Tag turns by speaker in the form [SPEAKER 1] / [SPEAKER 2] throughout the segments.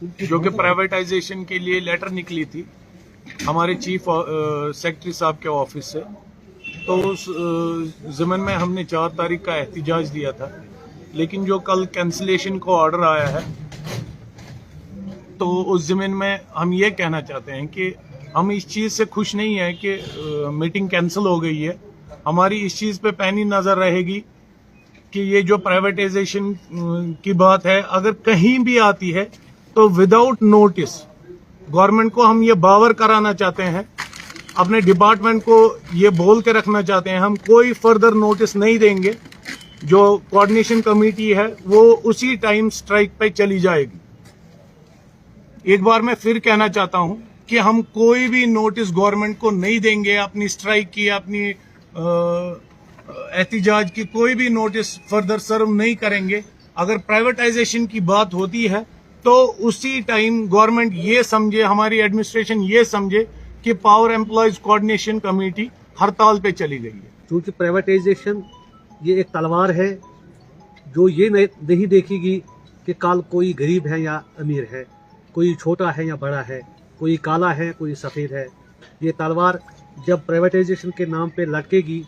[SPEAKER 1] जो कि प्राइवेटाइजेशन के लिए लेटर निकली थी हमारे चीफ सेक्रेटरी साहब के ऑफिस से। तो उस ज़मन में हमने 4 तारीख का एहतिजाज दिया था, लेकिन जो कल कैंसिलेशन को ऑर्डर आया है तो उस ज़मन में हम ये कहना चाहते हैं कि हम इस चीज़ से खुश नहीं है कि मीटिंग कैंसिल हो गई है। हमारी इस चीज़ पे पैनी नज़र रहेगी कि ये जो प्राइवेटाइजेशन की बात है अगर कहीं भी आती है तो विदाउट नोटिस गवर्नमेंट को हम ये बावर कराना चाहते हैं, अपने डिपार्टमेंट को ये बोल के रखना चाहते हैं हम कोई फर्दर नोटिस नहीं देंगे। जो कोऑर्डिनेशन कमेटी है वो उसी टाइम स्ट्राइक पे चली जाएगी। एक बार मैं फिर कहना चाहता हूं कि हम कोई भी नोटिस गवर्नमेंट को नहीं देंगे, अपनी स्ट्राइक की, अपनी एहतिजाज की कोई भी नोटिस फर्दर सर्व नहीं करेंगे। अगर प्राइवेटाइजेशन की बात होती है तो उसी टाइम गवर्नमेंट ये समझे, हमारी एडमिनिस्ट्रेशन ये समझे कि पावर एम्प्लॉयज कोऑर्डिनेशन कमेटी हड़ताल पे चली गई है।
[SPEAKER 2] क्योंकि प्राइवेटाइजेशन ये एक तलवार है जो ये नहीं देखेगी कि कल कोई गरीब है या अमीर है, कोई छोटा है या बड़ा है, कोई काला है कोई सफ़ेद है। ये तलवार जब प्राइवेटाइजेशन के नाम पे लटकेगी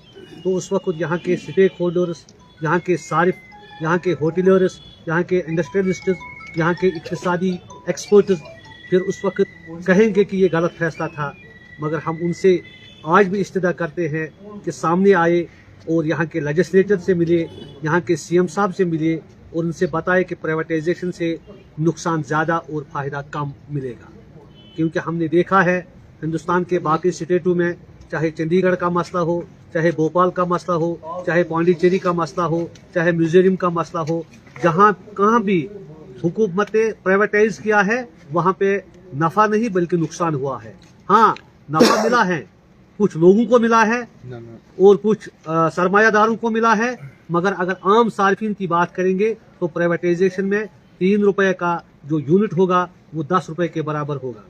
[SPEAKER 2] तो उस वक्त यहाँ के स्टेक होल्डर्स, यहाँ के सारिफ, यहाँ के होटलर्स, यहाँ के इंडस्ट्रियलिस्ट, यहाँ के इक़्तिसादी एक्सपर्ट्स फिर उस वक्त कहेंगे कि ये गलत फैसला था। मगर हम उनसे आज भी इस्तदा करते हैं कि सामने आए और यहाँ के लेजिस्लेटर से मिले, यहाँ के सीएम साहब से मिले और उनसे बताए कि प्राइवेटाइजेशन से नुकसान ज़्यादा और फ़ायदा कम मिलेगा। क्योंकि हमने देखा है हिंदुस्तान के बाकी स्टेटों में, चाहे चंडीगढ़ का मसला हो, चाहे भोपाल का मसला हो, चाहे पांडिचेरी का मसला हो, चाहे मिजोरम का मसला हो, जहाँ कहाँ भी हुकूमत ने प्राइवेटाइज किया है वहाँ पे नफ़ा नहीं बल्कि नुकसान हुआ है। हाँ, नफ़ा मिला है, कुछ लोगों को मिला है और कुछ सरमायादारों को मिला है। मगर अगर आम सार्फिन की बात करेंगे तो प्राइवेटाइजेशन में 3 रुपए का जो यूनिट होगा वो 10 रुपए के बराबर होगा।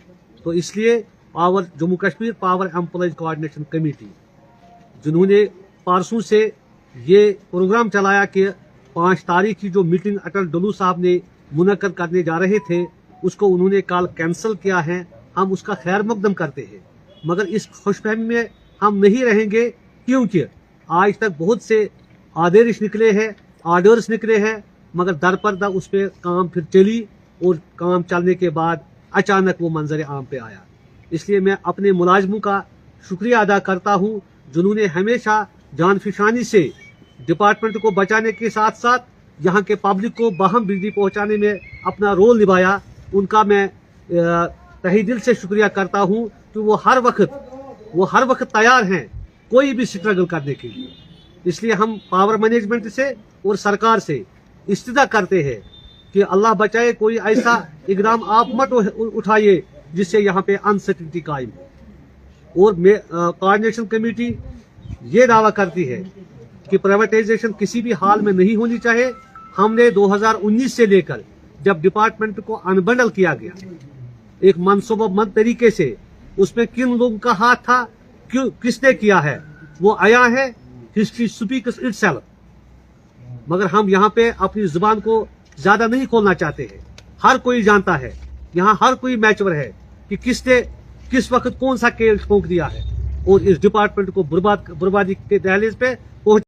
[SPEAKER 2] तो इसलिए Jammu Kashmir power employees coordination committee जिन्होंने परसों से ये प्रोग्राम चलाया कि 5 तारीख की जो मीटिंग अटल डुल्लू साहब ने मुनक्कद करने जा रहे थे उसको उन्होंने कल कैंसिल किया है। हम उसका खैर मकदम करते हैं, मगर इस खुशफहमी में हम नहीं रहेंगे क्योंकि आज तक बहुत से आदेश निकले हैं, ऑर्डर्स निकले हैं, मगर दर पर्दा उस पर काम फिर चली और काम चलने के बाद अचानक वो मंजर आम पे आया। इसलिए मैं अपने मुलाजमों का शुक्रिया अदा करता हूँ जिन्होंने हमेशा जानफिशानी से डिपार्टमेंट को बचाने के साथ साथ यहाँ के पब्लिक को बाहम बिजली पहुँचाने में अपना रोल निभाया। उनका मैं तहे दिल से शुक्रिया करता हूँ कि वो हर वक्त तैयार हैं कोई भी स्ट्रगल करने के लिए। इसलिए हम पावर मैनेजमेंट से और सरकार से इस्तदा करते हैं कि अल्लाह बचाए कोई ऐसा इकदाम आप मत उठाइए जिससे यहाँ पे अनसर्टेनिटी कायम हो। और कोऑर्डिनेशन कमेटी ये दावा करती है कि प्राइवेटाइजेशन किसी भी हाल में नहीं होनी चाहिए। हमने 2019 से लेकर जब डिपार्टमेंट को अनबंडल किया गया एक मनसूबाबंद तरीके से, उसमें किन लोगों का हाथ था, किसने किया है, वो आया है, हिस्ट्री स्पीक्स इटसेल्फ। मगर हम यहाँ पे अपनी जुबान को ज्यादा नहीं खोलना चाहते हैं। हर कोई जानता है, यहाँ हर कोई मैच्योर है कि किसने किस वक्त कौन सा खेल ठोक दिया है और इस डिपार्टमेंट को बर्बादी के दहलीज पे